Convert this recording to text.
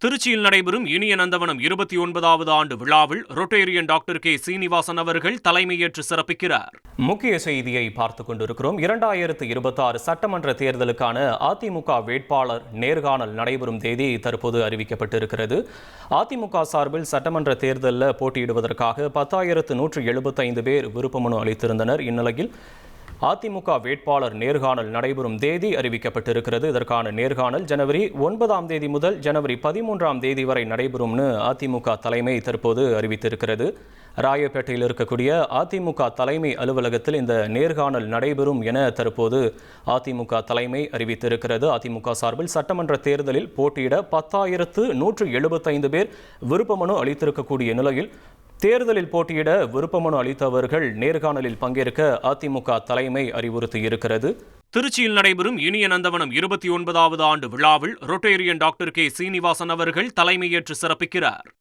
திருச்சியில் நடைபெறும் இனிய நந்தவனம் 29வது ஆண்டு விழாவில் ரொட்டேரியன் டாக்டர் கே சீனிவாசன் அவர்கள் தலைமையேற்று சிறப்பிக்கிறார். முக்கிய செய்தியை பார்த்துக் கொண்டிருக்கிறோம். 2026 சட்டமன்ற தேர்தலுக்கான அதிமுக வேட்பாளர் நேர்காணல் நடைபெறும் தேதி தற்போது அறிவிக்கப்பட்டிருக்கிறது. அதிமுக சார்பில் சட்டமன்ற தேர்தலில் போட்டியிடுவதற்காக 10,175 பேர் விருப்ப மனு அளித்திருந்தனர். இந்நிலையில் அதிமுக வேட்பாளர் நேர்காணல் நடைபெறும் தேதி அறிவிக்கப்பட்டிருக்கிறது. இதற்கான நேர்காணல் ஜனவரி 9 முதல் ஜனவரி 13 வரை நடைபெறும்னு அதிமுக தலைமை தற்போது அறிவித்திருக்கிறது. ராயப்பேட்டையில் இருக்கக்கூடிய அதிமுக தலைமை அலுவலகத்தில் இந்த நேர்காணல் நடைபெறும் என தற்போது அதிமுக தலைமை அறிவித்திருக்கிறது. அதிமுக சார்பில் சட்டமன்ற தேர்தலில் போட்டியிட 10,175 பேர் விருப்ப மனு அளித்திருக்கக்கூடிய நிலையில் தேர்தலில் போட்டியிட விருப்ப மனு அளித்தவர்கள் நேர்காணலில் பங்கேற்க அதிமுக தலைமை அறிவுறுத்தியிருக்கிறது. திருச்சியில் நடைபெறும் இனிய நந்தவனம் 29வது ஆண்டு விழாவில் ரொட்டேரியன் டாக்டர் கே சீனிவாசன் அவர்கள் தலைமையேற்று சிறப்பிக்கிறார்.